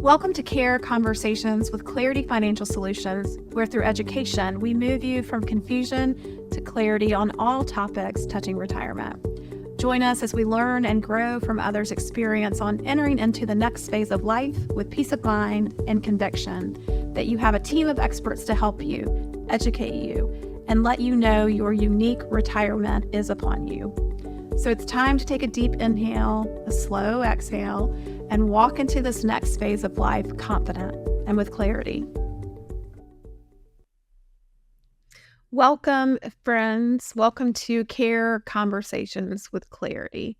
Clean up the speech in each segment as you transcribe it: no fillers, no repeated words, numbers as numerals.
Welcome to Care Conversations with Clarity Financial Solutions, where through education, we move you from confusion to clarity on all topics touching retirement. Join us as we learn and grow from others' experience on entering into the next phase of life with peace of mind and conviction that you have a team of experts to help you, educate you, and let you know your unique retirement is upon you. So it's time to take a deep inhale, a slow exhale, and walk into this next phase of life confident and with clarity. Welcome, friends. Welcome to Care Conversations with Clarity,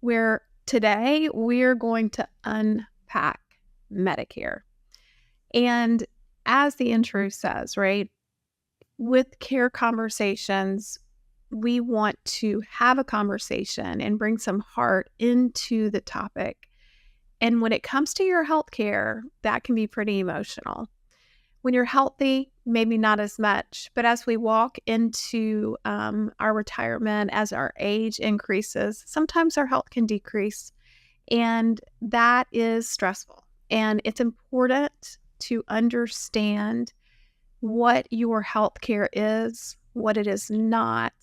where today we're going to unpack Medicare. And as the intro says, right, with Care Conversations, we want to have a conversation and bring some heart into the topic. And when it comes to your healthcare, that can be pretty emotional. When you're healthy, maybe not as much, but as we walk into our retirement, as our age increases, sometimes our health can decrease, and that is stressful. And it's important to understand what your healthcare is, what it is not,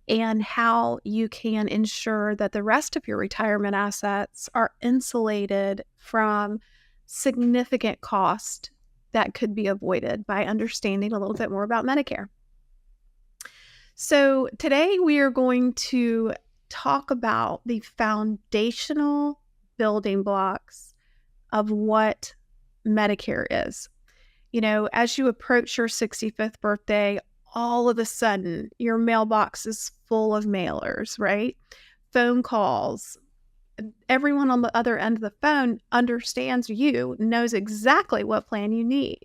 and how you can ensure that the rest of your retirement assets are insulated from significant cost that could be avoided by understanding a little bit more about Medicare. So today we are going to talk about the foundational building blocks of what Medicare is. You know, as you approach your 65th birthday, all of a sudden, your mailbox is full of mailers, right? Phone calls. Everyone on the other end of the phone understands you, knows exactly what plan you need.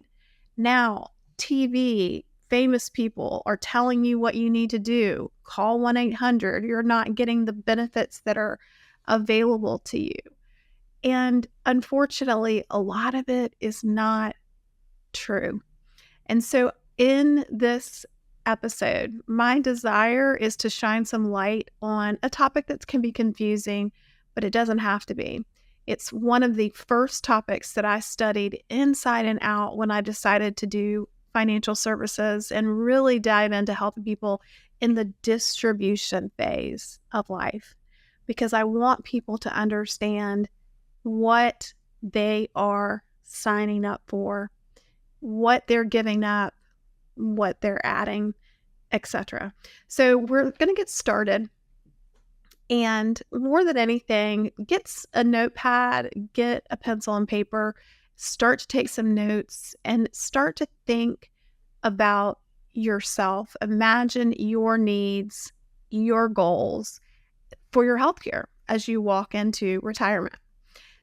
Now, TV, famous people are telling you what you need to do. Call 1-800. You're not getting the benefits that are available to you. And unfortunately, a lot of it is not true. And so in this episode, my desire is to shine some light on a topic that can be confusing, but it doesn't have to be. It's one of the first topics that I studied inside and out when I decided to do financial services and really dive into helping people in the distribution phase of life, because I want people to understand what they are signing up for, what they're giving up, what they're adding, etc. So we're going to get started. And more than anything, get a notepad, get a pencil and paper, start to take some notes, and start to think about yourself. Imagine your needs, your goals for your healthcare as you walk into retirement.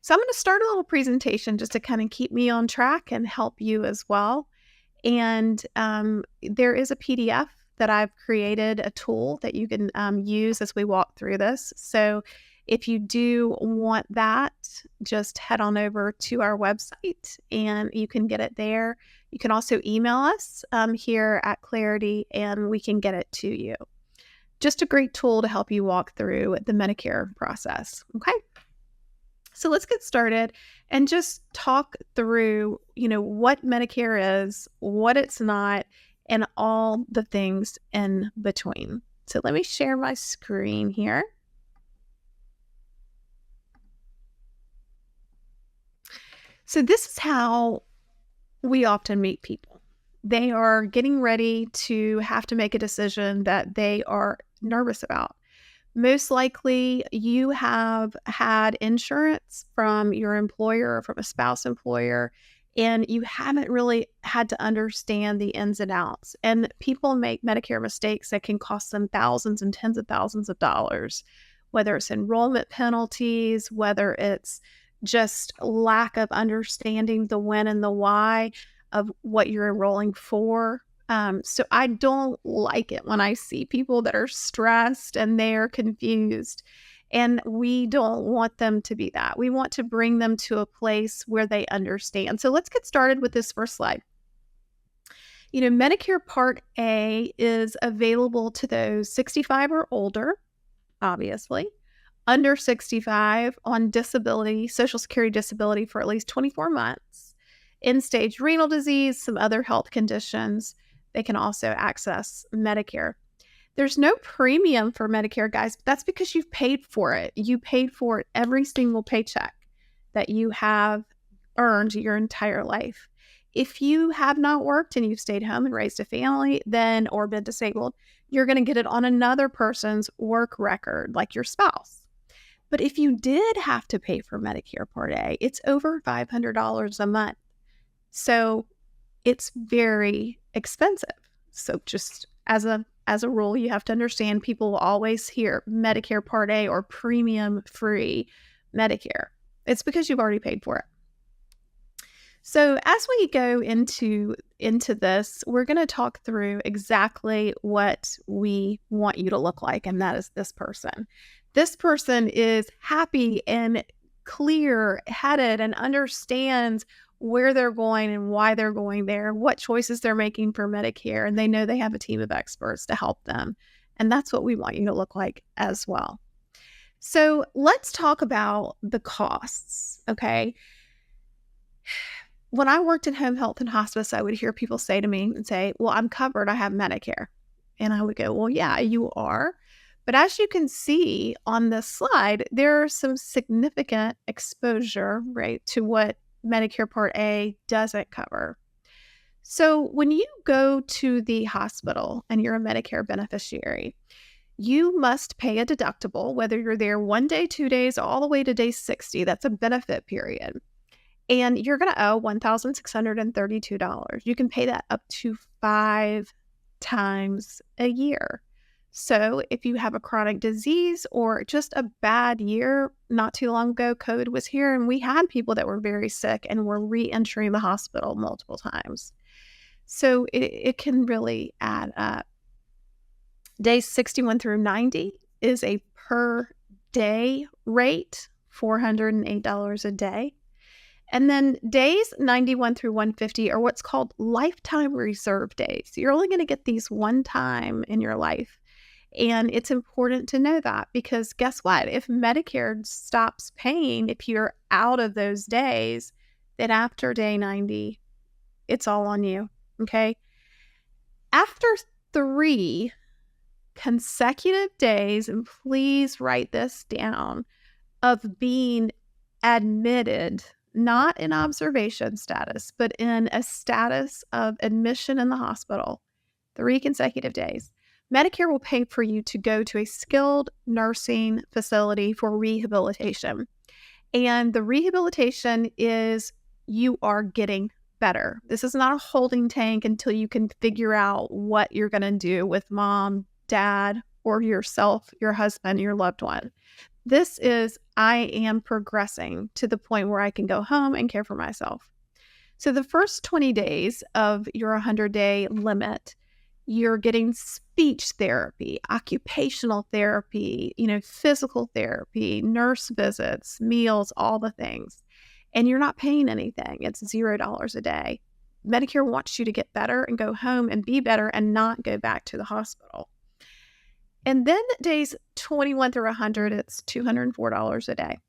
So I'm going to start a little presentation just to kind of keep me on track and help you as well. And there is a PDF that I've created, a tool that you can use as we walk through this. So if you do want that, just head on over to our website and you can get it there. You can also email us here at Clarity and we can get it to you. Just a great tool to help you walk through the Medicare process. Okay. So let's get started and just talk through, what Medicare is, what it's not, and all the things in between. So let me share my screen here. So this is how we often meet people. They are getting ready to have to make a decision that they are nervous about. Most likely, you have had insurance from your employer or from a spouse employer, and you haven't really had to understand the ins and outs. And people make Medicare mistakes that can cost them thousands and tens of thousands of dollars, whether it's enrollment penalties, whether it's just lack of understanding the when and the why of what you're enrolling for. So I don't like it when I see people that are stressed and they're confused, and we don't want them to be that. We want to bring them to a place where they understand. So let's get started with this first slide. Medicare Part A is available to those 65 or older, obviously, under 65 on disability, Social Security disability for at least 24 months, end-stage renal disease, some other health conditions, they can also access Medicare. There's no premium for Medicare, guys, but that's because you've paid for it. You paid for it every single paycheck that you have earned your entire life. If you have not worked and you've stayed home and raised a family, then or been disabled, you're going to get it on another person's work record, like your spouse. But if you did have to pay for Medicare Part A, it's over $500 a month. So it's very expensive. So just as a rule, you have to understand people will always hear Medicare Part A or premium free Medicare. It's because you've already paid for it. So as we go into this, we're going to talk through exactly what we want you to look like, and that is this person. This person is happy and clear-headed and understands where they're going and why they're going there, what choices they're making for Medicare, and they know they have a team of experts to help them. And that's what we want you to look like as well. So let's talk about the costs, okay? When I worked in home health and hospice, I would hear people say to me and say, well, I'm covered, I have Medicare. And I would go, well, yeah, you are. But as you can see on this slide, there's some significant exposure, right, to what Medicare Part A doesn't cover. So when you go to the hospital and you're a Medicare beneficiary, you must pay a deductible, whether you're there 1 day, 2 days, all the way to day 60. That's a benefit period. And you're going to owe $1,632. You can pay that up to 5 times a year. So if you have a chronic disease or just a bad year, not too long ago, COVID was here and we had people that were very sick and were re-entering the hospital multiple times. So it can really add up. Days 61 through 90 is a per day rate, $408 a day. And then days 91 through 150 are what's called lifetime reserve days. You're only going to get these one time in your life. And it's important to know that because guess what? If Medicare stops paying, if you're out of those days, then after day 90, it's all on you, okay? After 3 consecutive days, and please write this down, of being admitted, not in observation status, but in a status of admission in the hospital, 3 consecutive days, Medicare will pay for you to go to a skilled nursing facility for rehabilitation. And the rehabilitation is you are getting better. This is not a holding tank until you can figure out what you're going to do with mom, dad, or yourself, your husband, your loved one. This is, I am progressing to the point where I can go home and care for myself. So the first 20 days of your 100-day limit, you're getting speech therapy, occupational therapy, physical therapy, nurse visits, meals, all the things. And you're not paying anything. It's $0 a day. Medicare wants you to get better and go home and be better and not go back to the hospital. And then days 21 through 100, it's $204 a day.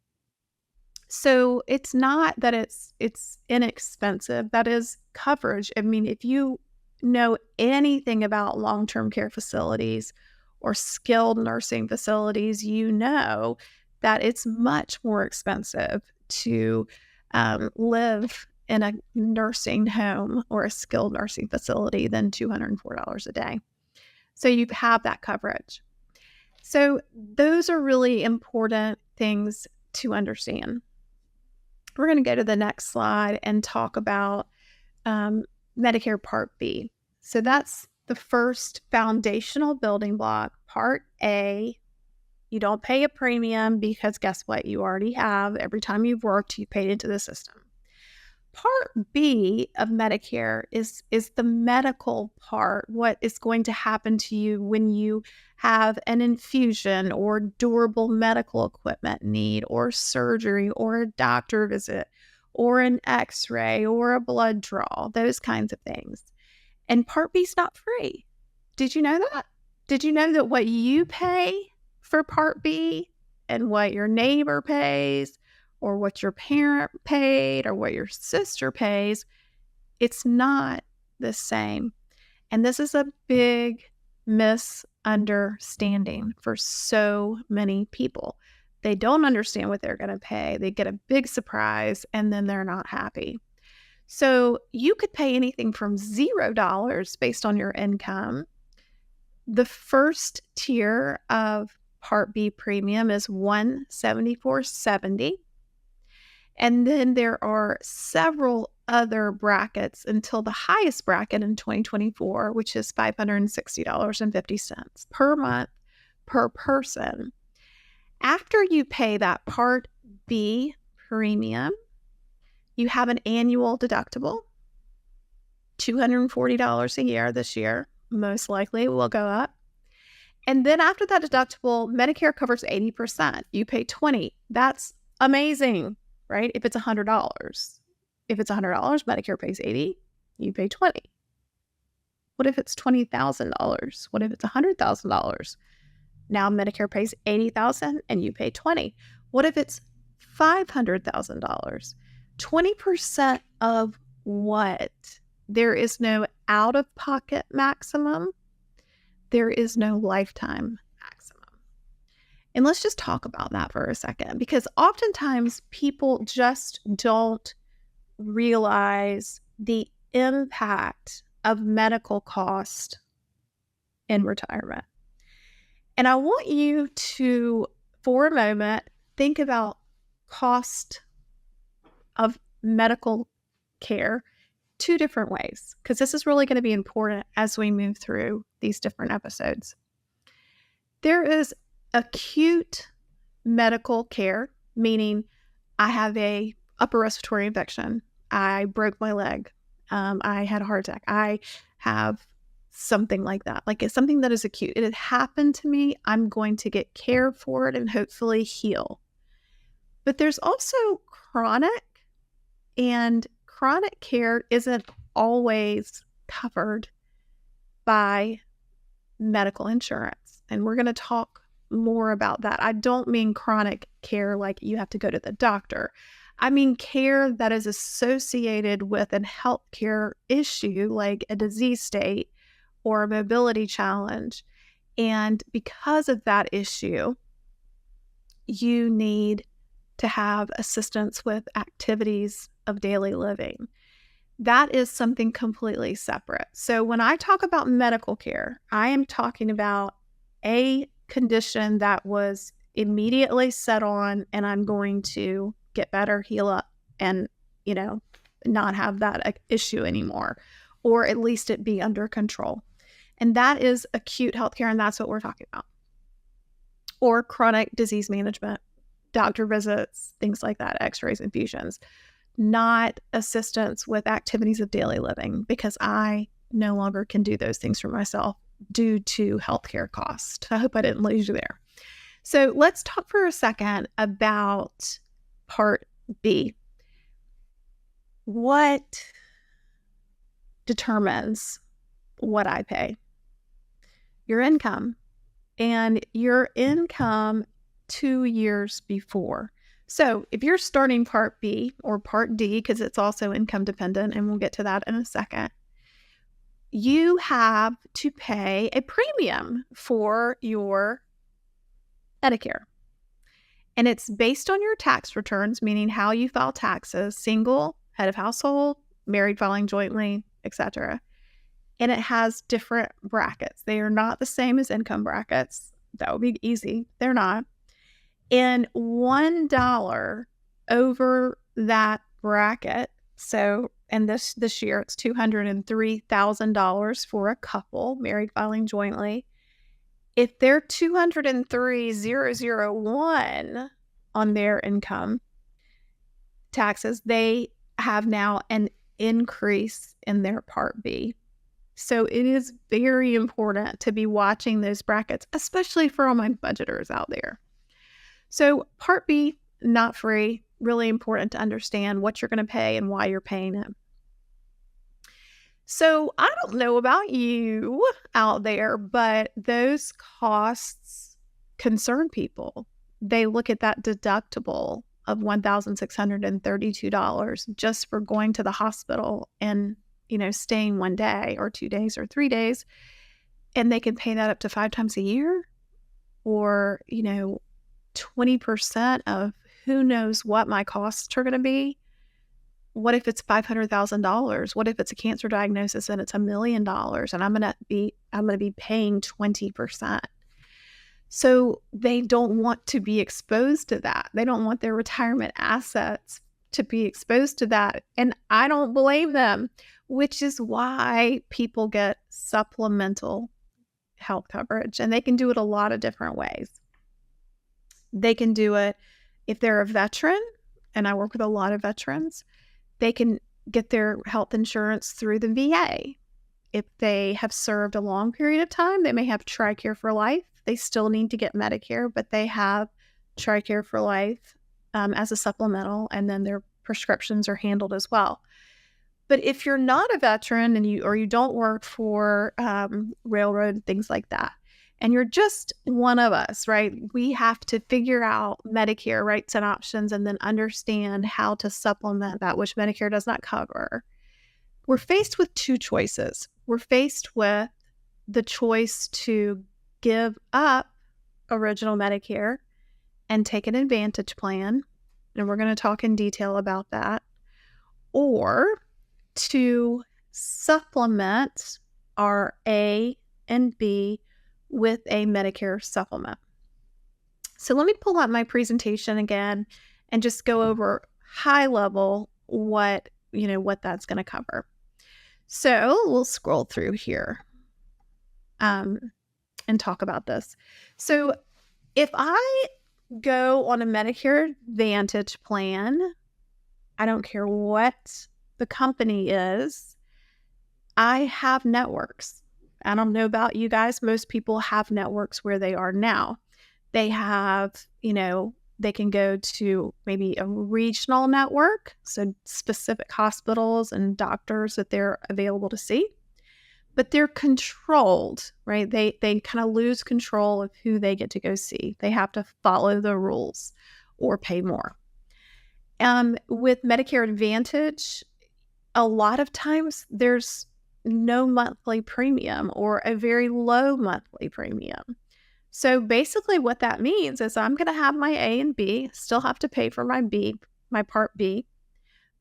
So it's not that it's inexpensive. That is coverage. I mean, if you know anything about long-term care facilities or skilled nursing facilities, you know that it's much more expensive to live in a nursing home or a skilled nursing facility than $204 a day. So you have that coverage. So those are really important things to understand. We're going to go to the next slide and talk about Medicare Part B. So that's the first foundational building block. Part A, you don't pay a premium because guess what? You already have. Every time you've worked, you paid into the system. Part B of Medicare is the medical part, what is going to happen to you when you have an infusion or durable medical equipment need or surgery or a doctor visit or an x-ray or a blood draw, those kinds of things. And Part B is not free. Did you know that? Did you know that what you pay for Part B and what your neighbor pays or what your parent paid or what your sister pays, it's not the same. And this is a big misunderstanding for so many people. They don't understand what they're going to pay. They get a big surprise and then they're not happy. So you could pay anything from $0 based on your income. The first tier of Part B premium is $174.70. And then there are several other brackets until the highest bracket in 2024, which is $560.50 per month per person. After you pay that Part B premium, you have an annual deductible, $240 a year this year. Most likely it will go up. And then after that deductible, Medicare covers 80%. You pay $20. That's amazing, right? If it's $100. If it's $100, Medicare pays $80. You pay $20. What if it's $20,000? What if it's $100,000? Now Medicare pays $80,000 and you pay $20. What if it's $500,000? 20% of what? There is no out-of-pocket maximum. There is no lifetime maximum. And let's just talk about that for a second, because oftentimes people just don't realize the impact of medical cost in retirement. And I want you to, for a moment, think about cost of medical care two different ways, because this is really going to be important as we move through these different episodes. There is acute medical care, meaning I have a upper respiratory infection, I broke my leg, I had a heart attack, I have something like that. Like it's something that is acute. It had happened to me. I'm going to get care for it and hopefully heal. But there's also chronic, and chronic care isn't always covered by medical insurance. And we're going to talk more about that. I don't mean chronic care like you have to go to the doctor. I mean care that is associated with a healthcare issue like a disease state or a mobility challenge. And because of that issue, you need to have assistance with activities of daily living. That is something completely separate. So when I talk about medical care, I am talking about a condition that was immediately set on and I'm going to get better, heal up, and, not have that issue anymore, or at least it be under control. And that is acute healthcare, and that's what we're talking about. Or chronic disease management, doctor visits, things like that, x-rays, infusions, not assistance with activities of daily living, because I no longer can do those things for myself due to healthcare cost. I hope I didn't lose you there. So let's talk for a second about Part B. What determines what I pay? Your income, and your income 2 years before. So if you're starting Part B or Part D, because it's also income dependent, and we'll get to that in a second, you have to pay a premium for your Medicare. And it's based on your tax returns, meaning how you file taxes, single, head of household, married filing jointly, etc. And it has different brackets. They are not the same as income brackets. That would be easy. They're not. And $1 over that bracket, so and this year it's $203,000 for a couple married filing jointly. If they're $203,001 on their income taxes, they have now an increase in their Part B. So it is very important to be watching those brackets, especially for all my budgeters out there. So Part B, not free, really important to understand what you're going to pay and why you're paying it. So I don't know about you out there, but those costs concern people. they look at that deductible of $1,632 just for going to the hospital and, staying 1 day or 2 days or 3 days, and they can pay that up to 5 times a year, or, 20% of who knows what my costs are going to be. What if it's $500,000? What if it's a cancer diagnosis and it's $1 million and I'm going to be paying 20%? So they don't want to be exposed to that. They don't want their retirement assets to be exposed to that. And I don't blame them, which is why people get supplemental health coverage. And they can do it a lot of different ways. They can do it if they're a veteran, and I work with a lot of veterans. They can get their health insurance through the VA. If they have served a long period of time, they may have TRICARE for life. They still need to get Medicare, but they have TRICARE for life as a supplemental, and then their prescriptions are handled as well. But if you're not a veteran and you don't work for railroad, things like that, and you're just one of us, right? We have to figure out Medicare rights and options and then understand how to supplement that which Medicare does not cover. We're faced with two choices. We're faced with the choice to give up original Medicare and take an Advantage plan, and we're going to talk in detail about that, or to supplement our A and B with a Medicare supplement. So let me pull out my presentation again and just go over high level what that's going to cover. So we'll scroll through here and talk about this. So if I go on a Medicare Advantage plan, I don't care what the company is, I have networks. I don't know about you guys. Most people have networks where they are now. They have, they can go to maybe a regional network, so specific hospitals and doctors that they're available to see, but they're controlled, right? They kind of lose control of who they get to go see. They have to follow the rules or pay more. With Medicare Advantage, a lot of times there's no monthly premium or a very low monthly premium. So basically what that means is I'm going to have my A and B, still have to pay for my Part B,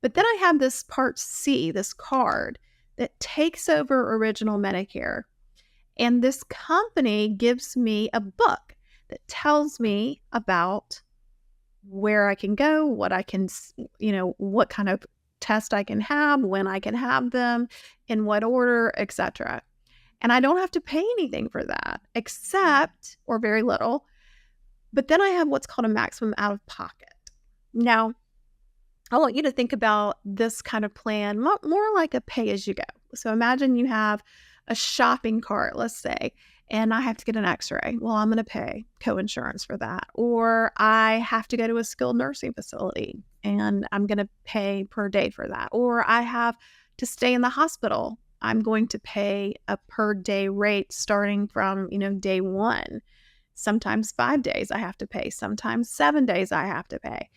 but then I have this Part C, this card that takes over original Medicare. And this company gives me a book that tells me about where I can go, what I can, what kind of test I can have, when I can have them, in what order, etc. And I don't have to pay anything for that, except, or very little, but then I have what's called a maximum out of pocket. Now, I want you to think about this kind of plan more like a pay-as-you-go. So imagine you have a shopping cart, let's say, and I have to get an x-ray. Well, I'm going to pay co-insurance for that. Or I have to go to a skilled nursing facility and I'm going to pay per day for that. Or I have to stay in the hospital. I'm going to pay a per day rate starting from, day one. Sometimes 5 days I have to pay. Sometimes 7 days I have to pay.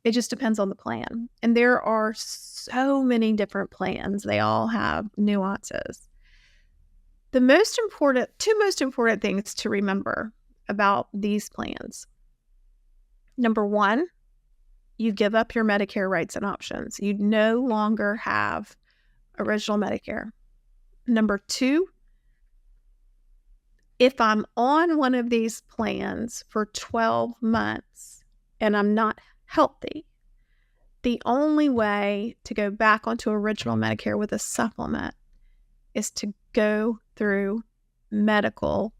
It just depends on the plan. And there are so many different plans. They all have nuances. The two most important things to remember about these plans. Number one, you give up your Medicare rights and options. You no longer have original Medicare. Number two, if I'm on one of these plans for 12 months and I'm not healthy, the only way to go back onto original Medicare with a supplement is to go through medical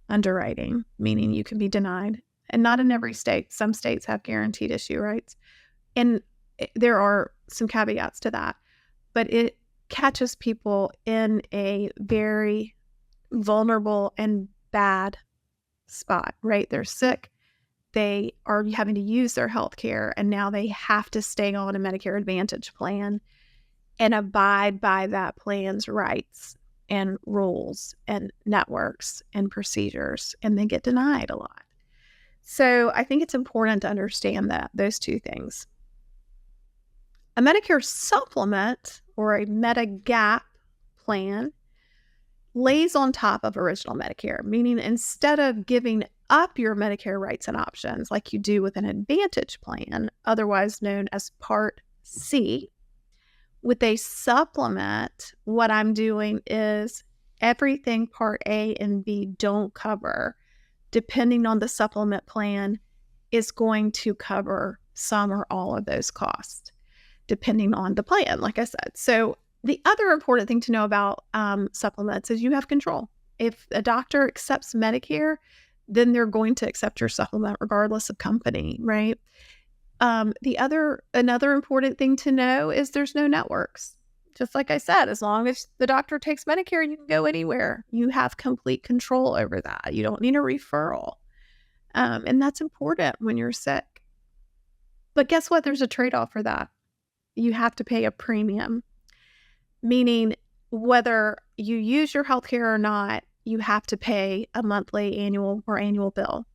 underwriting, meaning you can be denied. And not in every state. Some states have guaranteed issue rights. And there are some caveats to that. But it catches people in a very vulnerable and bad spot, right? They're sick. They are having to use their health care, and now they have to stay on a Medicare Advantage plan and abide by that plan's rights and rules and networks and procedures, and they get denied a lot. So I think it's important to understand those two things. A Medicare supplement or a Medigap plan lays on top of original Medicare, meaning instead of giving up your Medicare rights and options like you do with an Advantage plan, otherwise known as Part C, with a supplement, what I'm doing is everything Part A and B don't cover, depending on the supplement plan, is going to cover some or all of those costs, depending on the plan, like I said. So the other important thing to know about supplements is you have control. If a doctor accepts Medicare, then they're going to accept your supplement regardless of company, right? Another important thing to know is there's no networks. Just like I said, as long as the doctor takes Medicare, you can go anywhere. You have complete control over that. You don't need a referral. And that's important when you're sick. But guess what? There's a trade-off for that. You have to pay a premium, meaning whether you use your healthcare or not, you have to pay a monthly, annual bill.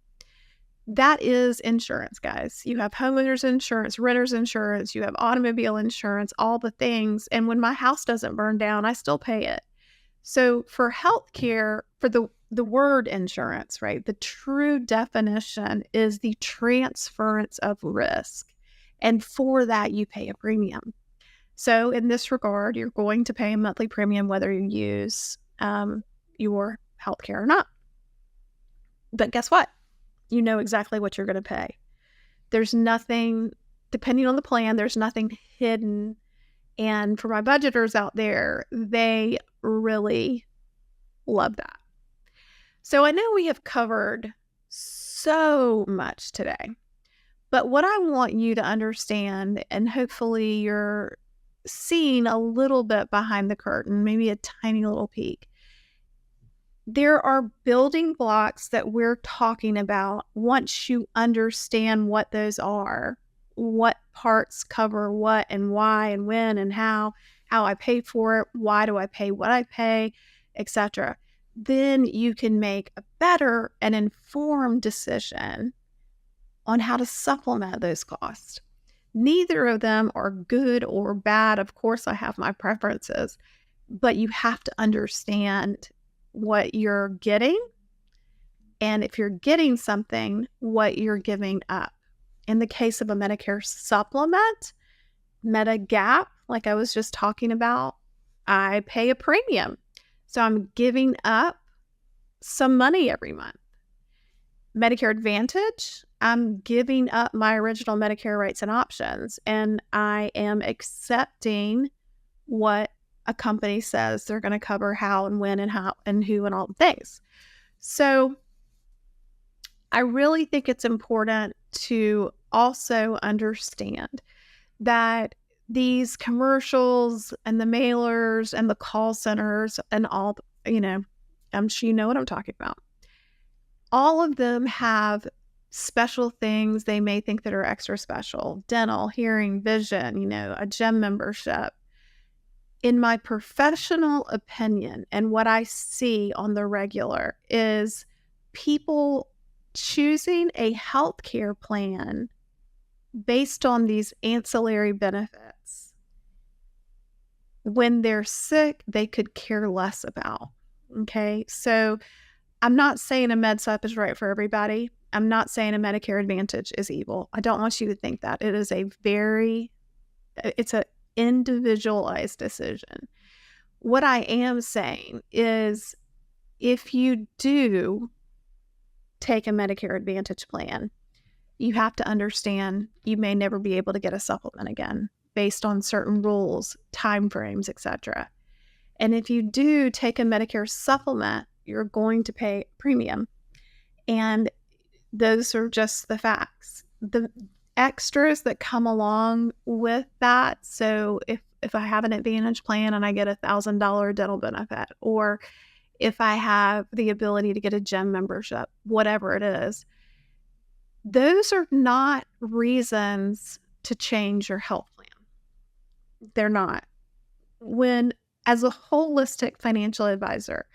That is insurance, guys. You have homeowners insurance, renters insurance, you have automobile insurance, all the things. And when my house doesn't burn down, I still pay it. So for healthcare, for the word insurance, right? The true definition is the transference of risk. And for that, you pay a premium. So in this regard, you're going to pay a monthly premium whether you use your healthcare or not. But guess what? You know exactly what you're going to pay. There's nothing, depending on the plan, there's nothing hidden. And for my budgeters out there, they really love that. So I know we have covered so much today. But what I want you to understand, and hopefully you're seeing a little bit behind the curtain, maybe a tiny little peek, there are building blocks that we're talking about once you understand what those are, what parts cover what and why and when and how I pay for it, why do I pay what I pay, etc. Then you can make a better and informed decision on how to supplement those costs. Neither of them are good or bad. Of course, I have my preferences, but you have to understand what you're getting, and if you're getting something, what you're giving up. In the case of a Medicare supplement, Medigap, like I was just talking about, I pay a premium. So I'm giving up some money every month. Medicare Advantage, I'm giving up my original Medicare rights and options, and I am accepting what a company says they're going to cover, how and when and how and who and all the things. So I really think it's important to also understand that these commercials and the mailers and the call centers and all, I'm sure you know what I'm talking about. All of them have special things they may think that are extra special: dental, hearing, vision, a gym membership. In my professional opinion, and what I see on the regular, is people choosing a healthcare plan based on these ancillary benefits when they're sick they could care less about. Okay, so I'm not saying a MedSup is right for everybody. I'm not saying a Medicare Advantage is evil. I don't want you to think that. It's an individualized decision. What I am saying is, if you do take a Medicare Advantage plan, you have to understand you may never be able to get a supplement again based on certain rules, timeframes, etc. And if you do take a Medicare supplement, you're going to pay premium. And those are just the facts. The extras that come along with that. So if I have an Advantage plan and I get $1,000 dental benefit, or if I have the ability to get a gym membership, whatever it is, those are not reasons to change your health plan. They're not. As a holistic financial advisor,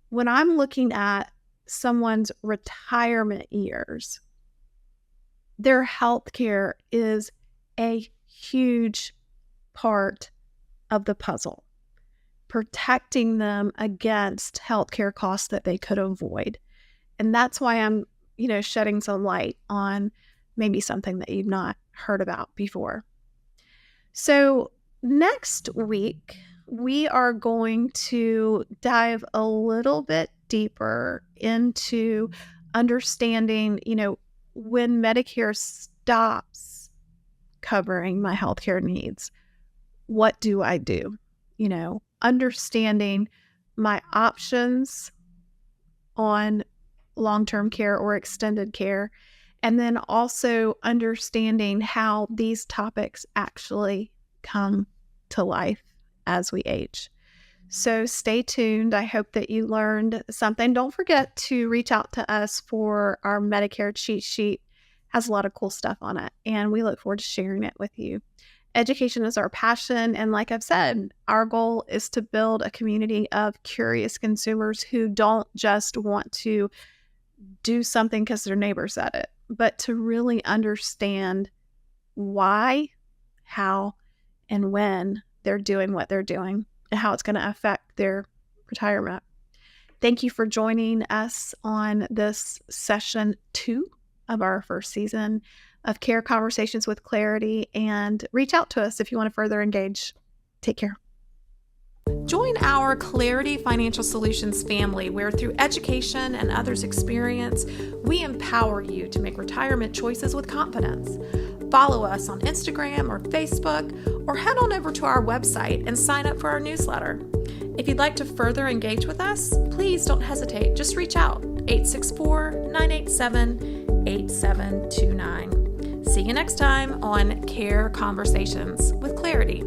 when I'm looking at someone's retirement years, their health care is a huge part of the puzzle, protecting them against healthcare costs that they could avoid. And that's why I'm, shedding some light on maybe something that you've not heard about before. So next week, we are going to dive a little bit deeper into understanding, when Medicare stops covering my healthcare needs, what do I do? Understanding my options on long-term care or extended care, and then also understanding how these topics actually come to life as we age. So stay tuned. I hope that you learned something. Don't forget to reach out to us for our Medicare cheat sheet. It has a lot of cool stuff on it, and we look forward to sharing it with you. Education is our passion, and like I've said, our goal is to build a community of curious consumers who don't just want to do something because their neighbor said it, but to really understand why, how, and when they're doing what they're doing and how it's going to affect their retirement. Thank you for joining us on this session 2 of our first season of Care Conversations with Clarity, and reach out to us if you want to further engage. Take care. Join our Clarity Financial Solutions family, where through education and others' experience, we empower you to make retirement choices with confidence. Follow us on Instagram or Facebook, or head on over to our website and sign up for our newsletter. If you'd like to further engage with us, please don't hesitate. Just reach out, 864-987-8729. See you next time on Care Conversations with Clarity.